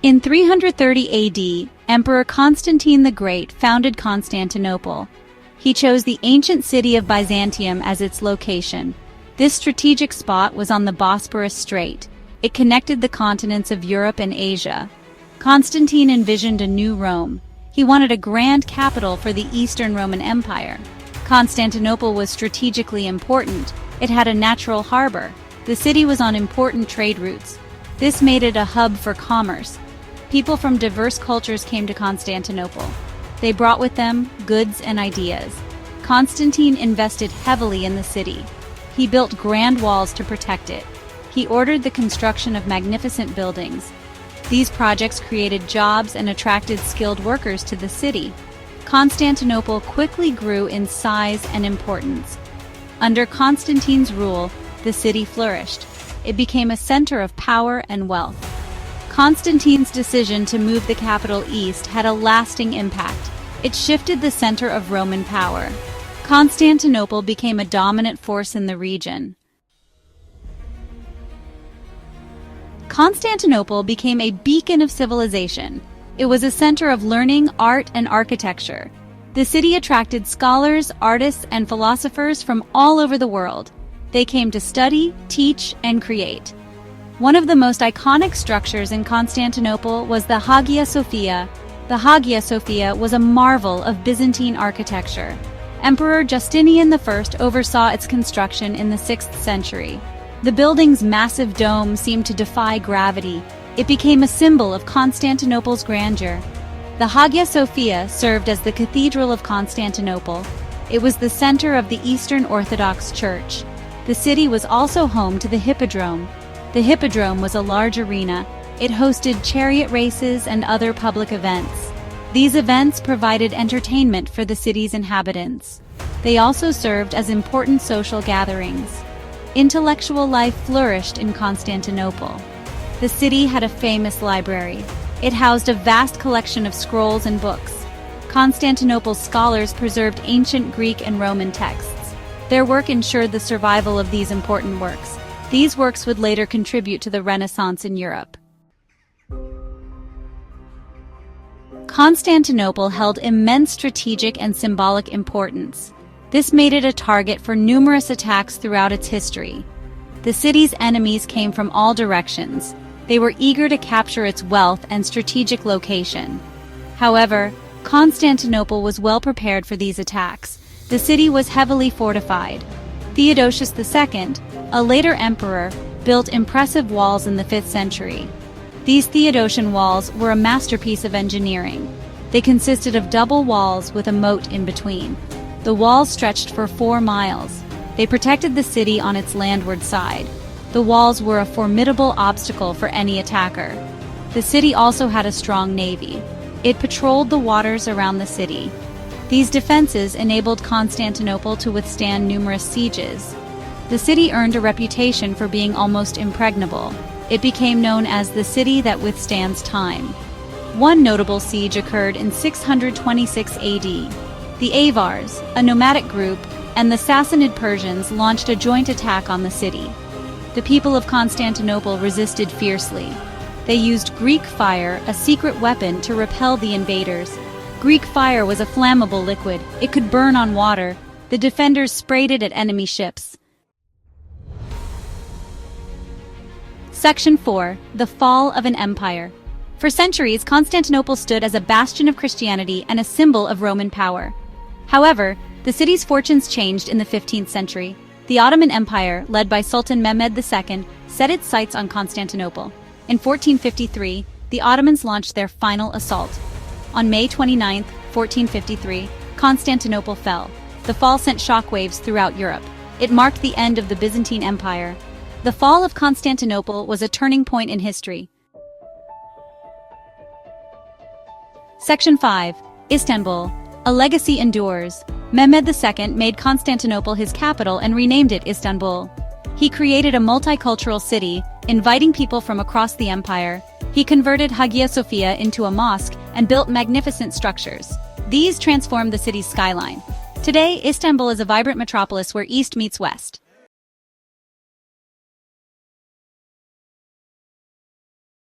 In 330 AD, Emperor Constantine the Great founded Constantinople. He chose the ancient city of Byzantium as its location. This strategic spot was on the Bosporus Strait. It connected the continents of Europe and Asia. Constantine envisioned a new Rome. He wanted a grand capital for the Eastern Roman Empire. Constantinople was strategically important. It had a natural harbor. The city was on important trade routes. This made it a hub for commerce. People from diverse cultures came to Constantinople. They brought with them goods and ideas. Constantine invested heavily in the city. He built grand walls to protect it. He ordered the construction of magnificent buildings. These projects created jobs and attracted skilled workers to the city. Constantinople quickly grew in size and importance. Under Constantine's rule, the city flourished. It became a center of power and wealth. Constantine's decision to move the capital east had a lasting impact. It shifted the center of Roman power. Constantinople became a dominant force in the region. Constantinople became a beacon of civilization. It was a center of learning, art, and architecture. The city attracted scholars, artists, and philosophers from all over the world. They came to study, teach, and create. One of the most iconic structures in Constantinople was the Hagia Sophia. The Hagia Sophia was a marvel of Byzantine architecture. Emperor Justinian I oversaw its construction in the 6th century. The building's massive dome seemed to defy gravity. It became a symbol of Constantinople's grandeur. The Hagia Sophia served as the Cathedral of Constantinople. It was the center of the Eastern Orthodox Church. The city was also home to the Hippodrome. The Hippodrome was a large arena. It hosted chariot races and other public events. These events provided entertainment for the city's inhabitants. They also served as important social gatherings. Intellectual life flourished in Constantinople. The city had a famous library. It housed a vast collection of scrolls and books. Constantinople's scholars preserved ancient Greek and Roman texts. Their work ensured the survival of these important works. These works would later contribute to the Renaissance in Europe. Constantinople held immense strategic and symbolic importance. This made it a target for numerous attacks throughout its history. The city's enemies came from all directions. They were eager to capture its wealth and strategic location. However, Constantinople was well prepared for these attacks. The city was heavily fortified. Theodosius II, a later emperor, built impressive walls in the 5th century. These Theodosian walls were a masterpiece of engineering. They consisted of double walls with a moat in between. The walls stretched for 4 miles. They protected the city on its landward side. The walls were a formidable obstacle for any attacker. The city also had a strong navy. It patrolled the waters around the city. These defenses enabled Constantinople to withstand numerous sieges. The city earned a reputation for being almost impregnable. It became known as the city that withstands time. One notable siege occurred in 626 AD. The Avars, a nomadic group, and the Sassanid Persians launched a joint attack on the city. The people of Constantinople resisted fiercely. They used Greek fire, a secret weapon, to repel the invaders. Greek fire was a flammable liquid. It could burn on water. The defenders sprayed it at enemy ships. Section 4. The Fall of an Empire. For centuries, Constantinople stood as a bastion of Christianity and a symbol of Roman power. However, the city's fortunes changed in the 15th century. The Ottoman Empire, led by Sultan Mehmed II, set its sights on Constantinople. In 1453, the Ottomans launched their final assault. On May 29, 1453, Constantinople fell. The fall sent shockwaves throughout Europe. It marked the end of the Byzantine Empire. The fall of Constantinople was a turning point in history. Section 5. Istanbul. A legacy endures. Mehmed II made Constantinople his capital and renamed it Istanbul. He created a multicultural city, inviting people from across the empire. He converted Hagia Sophia into a mosque and built magnificent structures. These transformed the city's skyline. Today, Istanbul is a vibrant metropolis where East meets West.